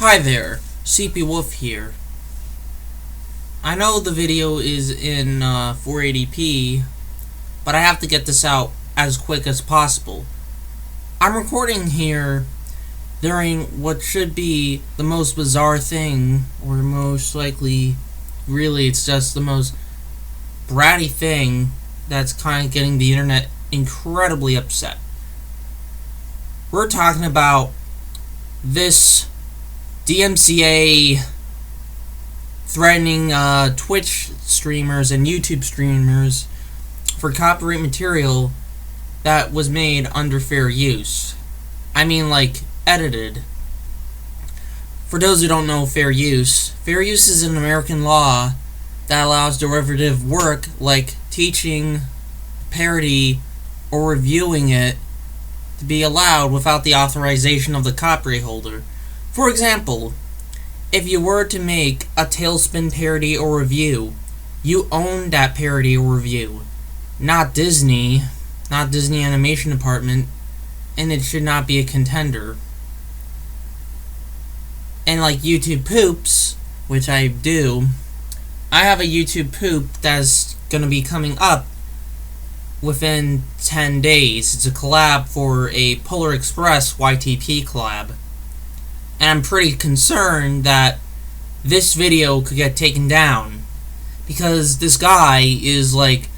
Hi there, CP Wolf here. I know the video is in 480p, but I have to get this out as quick as possible. I'm recording here during what should be the most bizarre thing, or most likely, really it's just the most bratty thing that's kind of getting the internet incredibly upset. We're talking about this DMCA threatening Twitch streamers and YouTube streamers for copyright material that was made under fair use. I mean, like, edited. For those who don't know fair use is an American law that allows derivative work like teaching, parody, or reviewing it to be allowed without the authorization of the copyright holder. For example, if you were to make a Tailspin parody or review, you own that parody or review, not Disney Animation Department, and it should not be a contender. And like YouTube Poops, which I do, I have a YouTube Poop that's going to be coming up within 10 days. It's a collab for a Polar Express YTP collab. And I'm pretty concerned that this video could get taken down, because this guy is like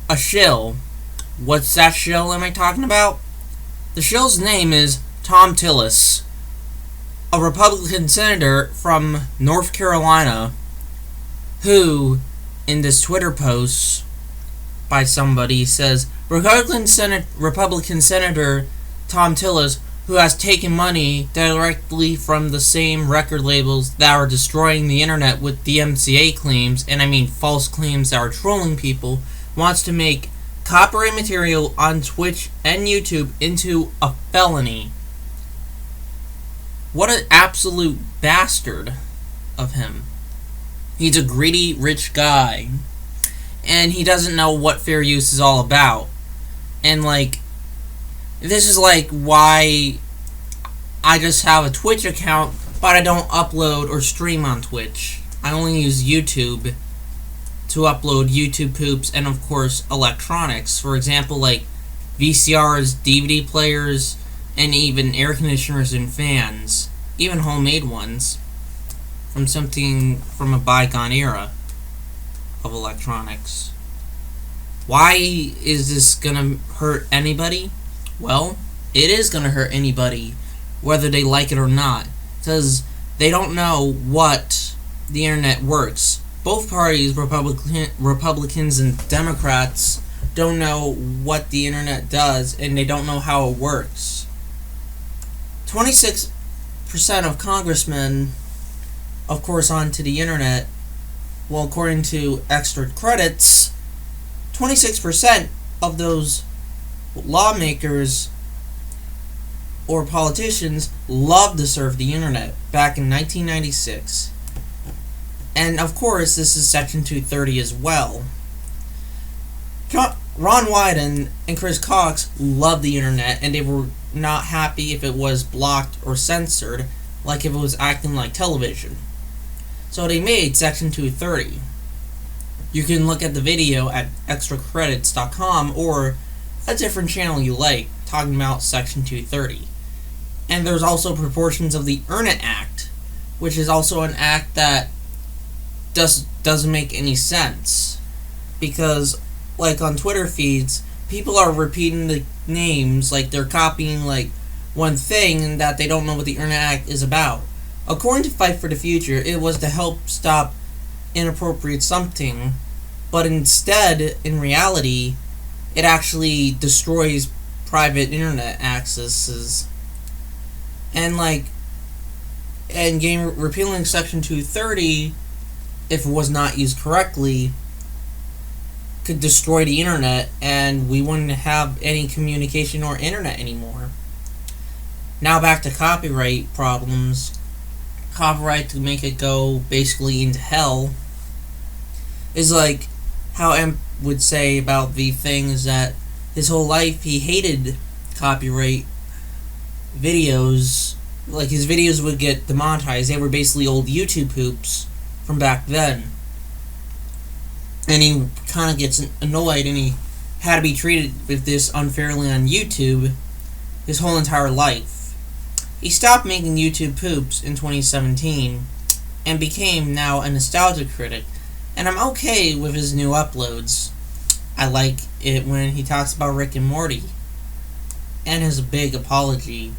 a shill. What's that shill am I talking about? The shill's name is Tom Tillis, a Republican senator from North Carolina, who, in this Twitter post by somebody, says, Republican Senator Tom Tillis, who has taken money directly from the same record labels that are destroying the internet with DMCA claims, and I mean false claims that are trolling people, wants to make copyright material on Twitch and YouTube into a felony. What an absolute bastard of him. He's a greedy, rich guy, and he doesn't know what fair use is all about. And like, this is like why I just have a Twitch account, but I don't upload or stream on Twitch. I only use YouTube to upload YouTube Poops and, of course, electronics. For example, like VCRs, DVD players, and even air conditioners and fans. Even homemade ones from a bygone era of electronics. Why is this gonna hurt anybody? Well, it is going to hurt anybody, whether they like it or not, because they don't know what the internet works. Both parties, Republicans and Democrats, don't know what the internet does, and they don't know how it works. 26% of congressmen, of course, onto the internet. Well, according to extra credits, 26% of those lawmakers or politicians loved to surf the internet back in 1996. And of course, this is Section 230 as well. Ron Wyden and Chris Cox loved the internet, and they were not happy if it was blocked or censored, like if it was acting like television. So they made Section 230. You can look at the video at extracredits.com or a different channel you like, talking about Section 230. And there's also proportions of the Earn It Act, which is also an act that doesn't make any sense. Because, like on Twitter feeds, people are repeating the names, like they're copying like one thing, and that they don't know what the Earn It Act is about. According to Fight for the Future, it was to help stop inappropriate something, but instead, in reality, it actually destroys private internet accesses. And repealing Section 230, if it was not used correctly, could destroy the internet, and we wouldn't have any communication or internet anymore. Now back to copyright problems. Copyright, to make it go basically into hell, is like how M would say about the thing is that his whole life he hated copyright videos like his videos would get demonetized. They were basically old YouTube poops from back then. And he kind of gets annoyed, and he had to be treated with this unfairly on YouTube his whole entire life. He stopped making YouTube poops in 2017 and became now a nostalgia critic, and I'm okay with his new uploads. I like it when he talks about Rick and Morty and his big apology.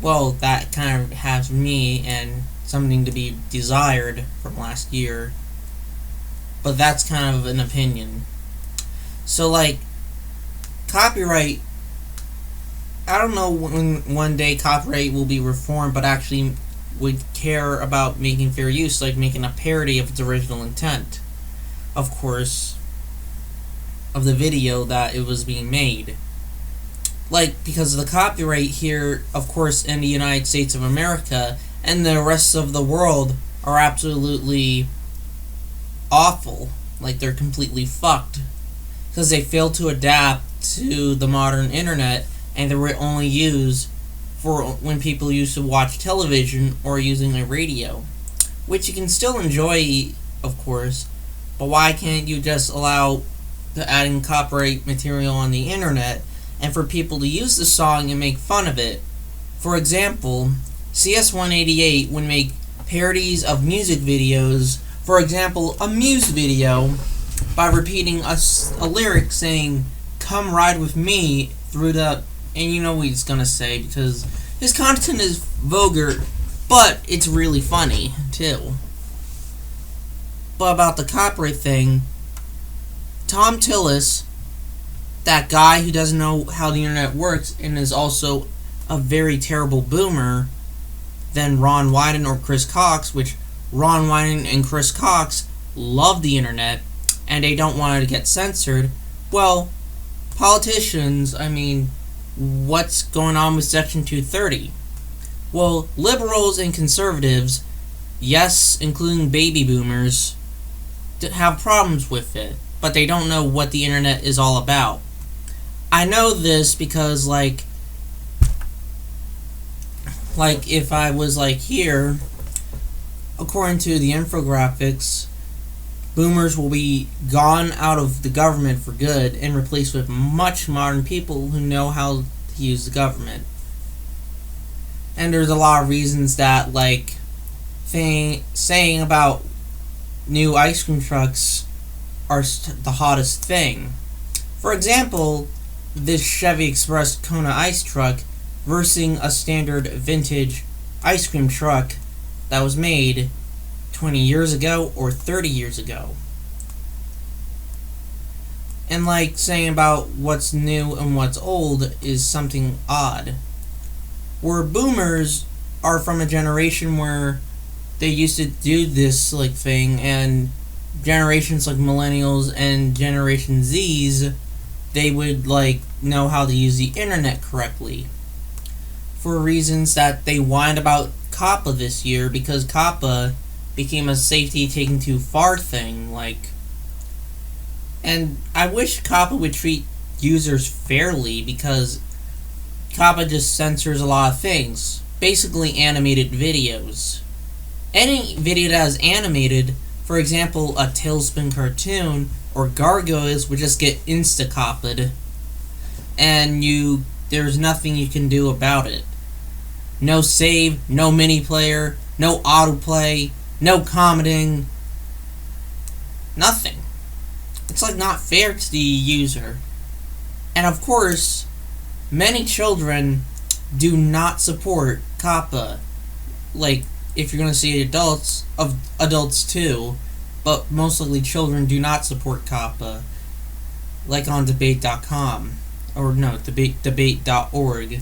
Well, that kind of has me and something to be desired from last year, but that's kind of an opinion. So, like, copyright, I don't know when one day copyright will be reformed, but actually would care about making fair use, like making a parody of its original intent, of course, of the video that it was being made. Like, because the copyright here, of course, in the United States of America and the rest of the world are absolutely awful. Like, they're completely fucked. Because they failed to adapt to the modern internet, and they were only used for when people used to watch television or using a radio. Which you can still enjoy, of course, but why can't you just allow the adding copyright material on the internet and for people to use the song and make fun of it? For example, CS188 would make parodies of music videos. For example, a Muse video, by repeating a lyric saying, "Come ride with me" through the... And you know what he's gonna say, because his content is vulgar, but it's really funny, too. But about the copyright thing, Tom Tillis, that guy who doesn't know how the internet works and is also a very terrible boomer than Ron Wyden or Chris Cox, which Ron Wyden and Chris Cox love the internet and they don't want it to get censored. Well, politicians, I mean, what's going on with Section 230? Well, liberals and conservatives, yes, including baby boomers, have problems with it, but they don't know what the internet is all about. I know this because, like if I was, like, here, according to the infographics, boomers will be gone out of the government for good and replaced with much modern people who know how to use the government. And there's a lot of reasons that, like, saying about new ice cream trucks are the hottest thing. For example, this Chevy Express Kona ice truck versus a standard vintage ice cream truck that was made 20 years ago or 30 years ago. And, like, saying about what's new and what's old is something odd. Where boomers are from a generation where they used to do this, like, thing, and generations like millennials and Generation Zs, they would, like, know how to use the internet correctly. For reasons that they whined about COPPA this year, because COPPA became a safety taken too far thing, like. And I wish COPPA would treat users fairly, because COPPA just censors a lot of things. Basically animated videos. Any video that is animated, for example, a Tailspin cartoon or gargoyles, would just get insta-copped. And there's nothing you can do about it. No save, no mini player, no autoplay, no commenting. Nothing. It's, like, not fair to the user. And of course, many children do not support COPPA. Like, if you're going to see adults too, but most likely children do not support COPPA. Like on debate.com. Or no, debate.org.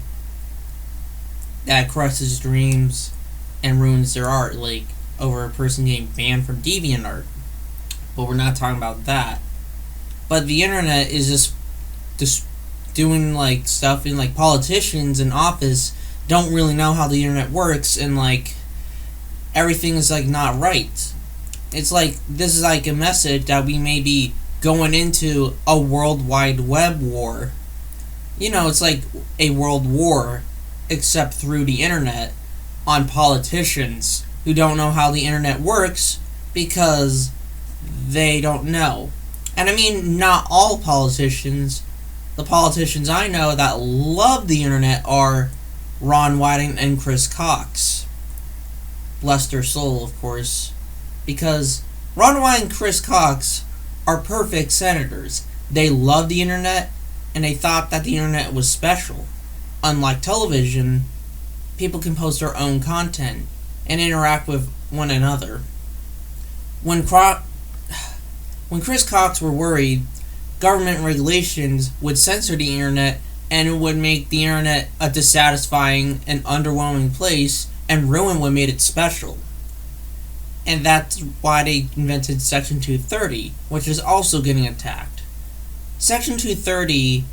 That crushes dreams and ruins their art, like over a person getting banned from DeviantArt. But we're not talking about that. But the internet is just doing, like, stuff, and, like, politicians in office don't really know how the internet works, and, like, everything is, like, not right. It's like, this is, like, a message that we may be going into a World Wide Web war. You know, it's like a world war. except through the internet on politicians who don't know how the internet works because they don't know. And I mean, not all politicians. The politicians I know that love the internet are Ron Whiting and Chris Cox. Bless their soul, of course. Because Ron Whiting and Chris Cox are perfect senators. They love the internet, and they thought that the internet was special. Unlike television, people can post their own content and interact with one another. When Chris Cox were worried, government regulations would censor the internet and it would make the internet a dissatisfying and underwhelming place and ruin what made it special. And that's why they invented Section 230, which is also getting attacked. Section 230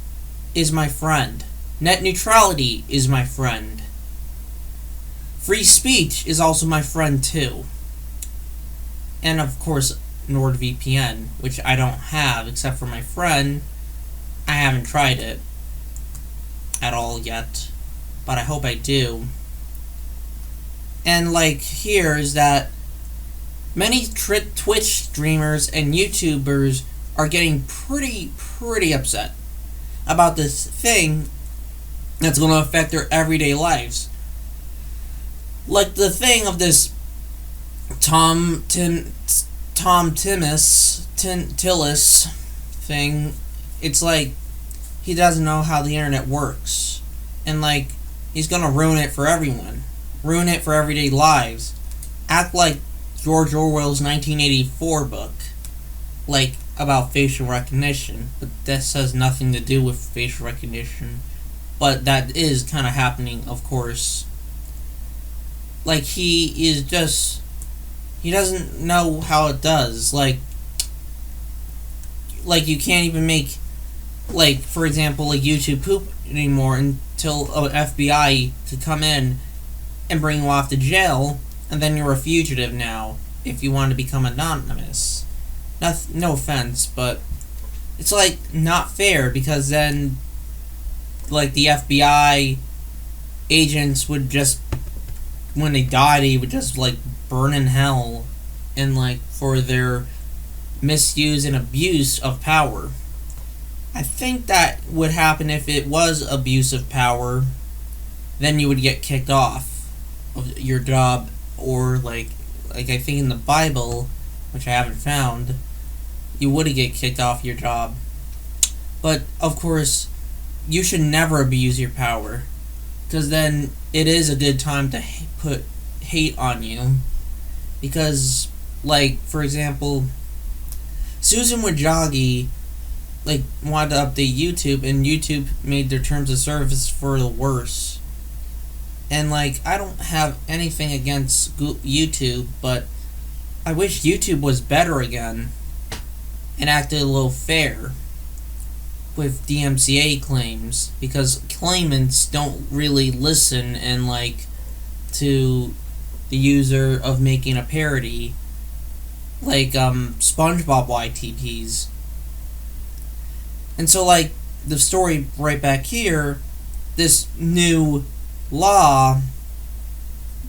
is my friend. Net neutrality is my friend. Free speech is also my friend too. And of course, NordVPN, which I don't have except for my friend. I haven't tried it at all yet, but I hope I do. And like here is that many Twitch streamers and YouTubers are getting pretty upset about this thing that's going to affect their everyday lives. Like the thing of this Tom Tillis thing. It's like he doesn't know how the internet works, and like he's gonna ruin it for everyone, ruin it for everyday lives. Act like George Orwell's 1984 book, like about facial recognition, but this has nothing to do with facial recognition. But that is kind of happening, of course. Like he doesn't know how it does. Like you can't even make, like, for example, like YouTube poop anymore until FBI to come in and bring you off to jail, and then you're a fugitive now if you want to become anonymous. No offense, but it's like not fair, because then like the FBI agents would just, when they die, they would just like burn in hell, and like for their misuse and abuse of power. I think that would happen if it was abuse of power. Then you would get kicked off of your job, or like I think in the Bible, which I haven't found, you would get kicked off your job. But of course, you should never abuse your power, because then it is a good time to put hate on you. Because, like, for example, Susan Wojcicki like wanted to update YouTube, and YouTube made their terms of service for the worse. And like, I don't have anything against YouTube, but I wish YouTube was better again and acted a little fair with DMCA claims, because claimants don't really listen and like to the user of making a parody, like SpongeBob YTPs. And so like the story right back here, this new law,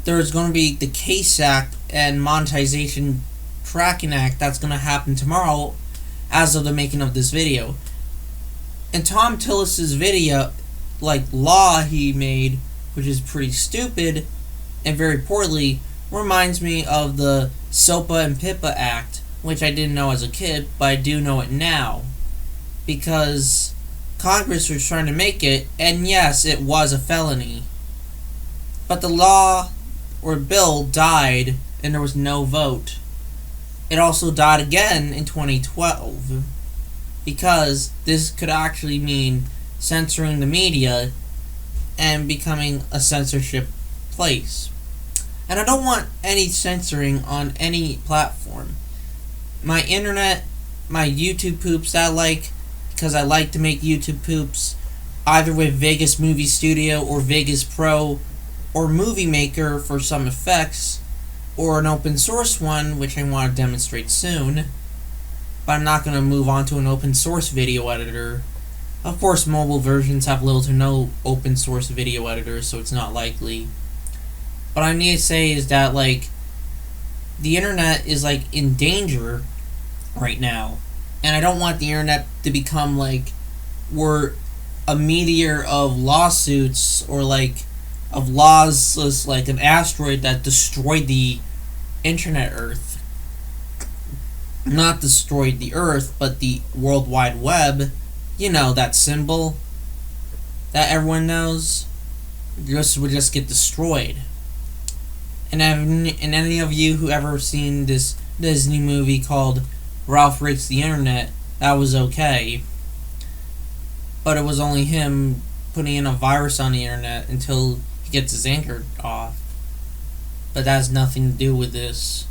there's going to be the CASE Act and Monetization Tracking Act that's going to happen tomorrow as of the making of this video. And Tom Tillis's video, like law he made, which is pretty stupid and very poorly, reminds me of the SOPA and PIPA Act, which I didn't know as a kid, but I do know it now, because Congress was trying to make it, and yes, it was a felony. But the law or bill died, and there was no vote. It also died again in 2012, because this could actually mean censoring the media and becoming a censorship place. And I don't want any censoring on any platform. My internet, my YouTube poops that I like, because I like to make YouTube poops, either with Vegas Movie Studio or Vegas Pro or Movie Maker for some effects, or an open source one, which I want to demonstrate soon. But I'm not going to move on to an open source video editor, Of course, mobile versions have little to no open source video editors, so it's not likely. What I need to say is that, like, the internet is, like, in danger right now. And I don't want the internet to become, like, we're a meteor of lawsuits or, like, of laws, like an asteroid that destroyed the internet Earth. Not destroyed the Earth, but the World Wide Web. You know, that symbol that everyone knows. Would just get destroyed. And any of you who ever seen this Disney movie called Ralph Breaks the Internet, that was okay. But it was only him putting in a virus on the internet until he gets his anchor off. But that has nothing to do with this.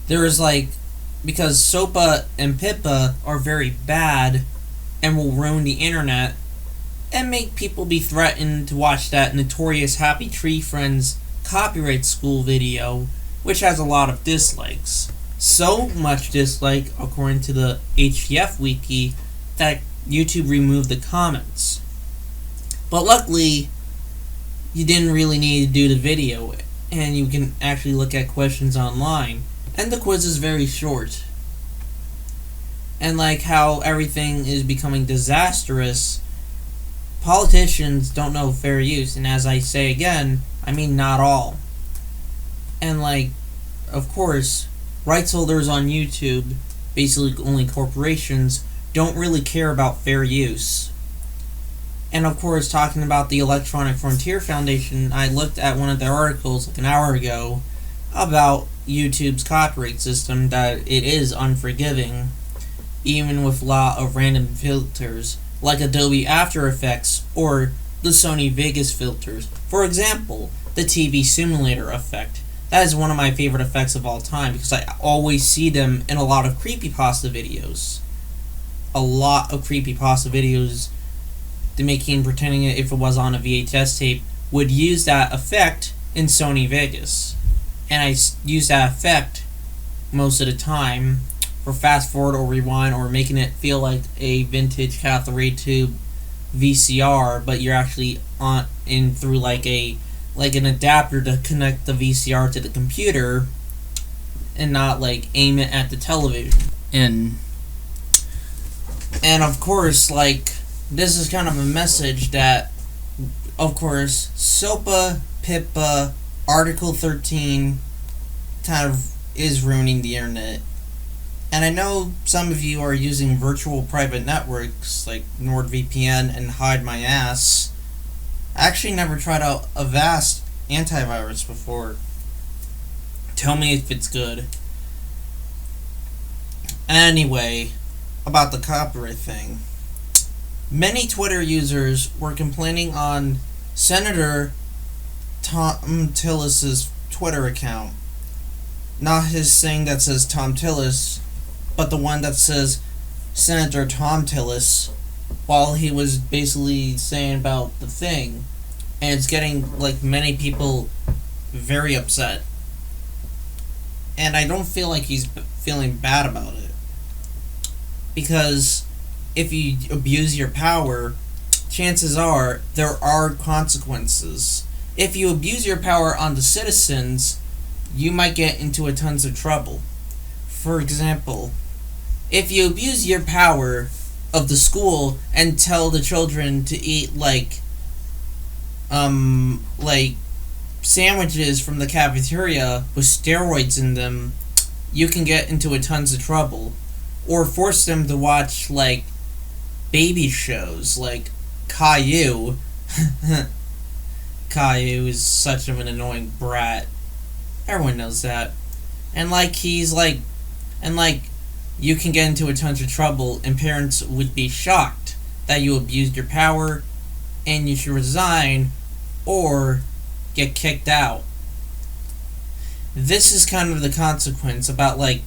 There is, like, because SOPA and PIPA are very bad and will ruin the internet and make people be threatened to watch that notorious Happy Tree Friends copyright school video, which has a lot of dislikes. So much dislike, according to the HTF wiki, that YouTube removed the comments. But luckily, you didn't really need to do the video, and you can actually look at questions online. And the quiz is very short. And like how everything is becoming disastrous, politicians don't know fair use, and as I say again, I mean not all. And like, of course, rights holders on YouTube, basically only corporations, don't really care about fair use. And of course, talking about the Electronic Frontier Foundation, I looked at one of their articles like an hour ago about YouTube's copyright system, that it is unforgiving, even with a lot of random filters, like Adobe After Effects or the Sony Vegas filters. For example, the TV simulator effect. That is one of my favorite effects of all time because I always see them in a lot of creepypasta videos. A lot of creepypasta videos, the making pretending if it was on a VHS tape, would use that effect in Sony Vegas. And I use that effect most of the time for fast forward or rewind or making it feel like a vintage cathode ray tube VCR, but you're actually on in through like an adapter to connect the VCR to the computer and not like aim it at the television. And of course, like, this is kind of a message that, of course, SOPA, PIPA, Article 13 kind of is ruining the internet. And I know some of you are using virtual private networks like NordVPN and Hide My Ass. I actually never tried out Avast antivirus before. Tell me if it's good. Anyway, about the copyright thing. Many Twitter users were complaining on Senator Tom Tillis's Twitter account. Not his thing that says Tom Tillis, but the one that says Senator Tom Tillis, while he was basically saying about the thing. And it's getting, like, many people very upset. And I don't feel like he's feeling bad about it. Because if you abuse your power, chances are there are consequences. If you abuse your power on the citizens, you might get into a tons of trouble. For example, if you abuse your power of the school and tell the children to eat like sandwiches from the cafeteria with steroids in them, you can get into a tons of trouble. Or force them to watch like baby shows like Caillou. Caillou is such of an annoying brat. Everyone knows that. And you can get into a ton of trouble, and parents would be shocked that you abused your power and you should resign or get kicked out. This is kind of the consequence about like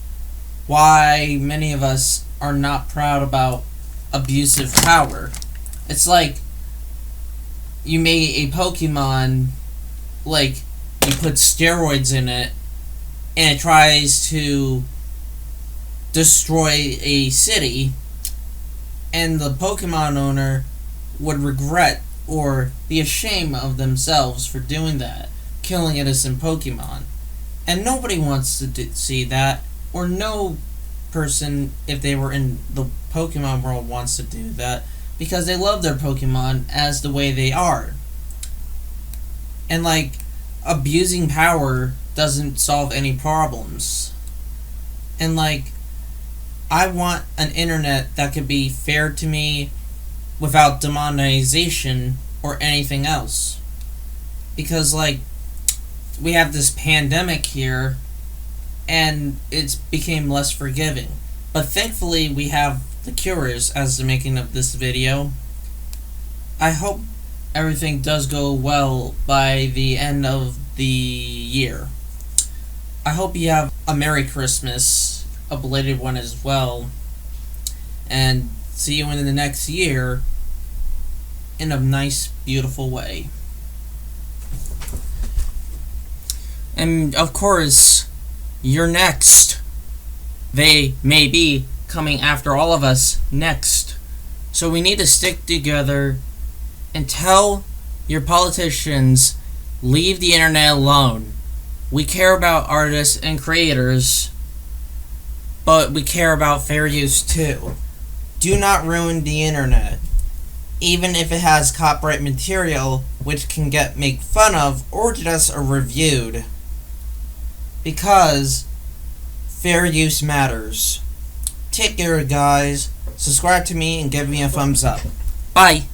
why many of us are not proud about abusive power. It's like you made a Pokemon, like you put steroids in it and it tries to destroy a city, and the Pokemon owner would regret or be ashamed of themselves for doing that, killing innocent Pokemon. And nobody wants to see that, or no person, if they were in the Pokemon world, wants to do that, because they love their Pokemon as the way they are. And like, abusing power doesn't solve any problems. And like, I want an internet that could be fair to me without demonetization or anything else. Because like, we have this pandemic here, and it's became less forgiving. But thankfully, we have the cures as the making of this video. I hope everything does go well by the end of the year. I hope you have a Merry Christmas, a belated one as well, and see you in the next year in a nice, beautiful way. And of course, you're next. They may be coming after all of us next. So we need to stick together and tell your politicians, leave the internet alone. We care about artists and creators, but we care about fair use too. Do not ruin the internet, even if it has copyright material which can get made fun of or just reviewed. Because fair use matters. Take care, guys. Subscribe to me and give me a thumbs up. Bye.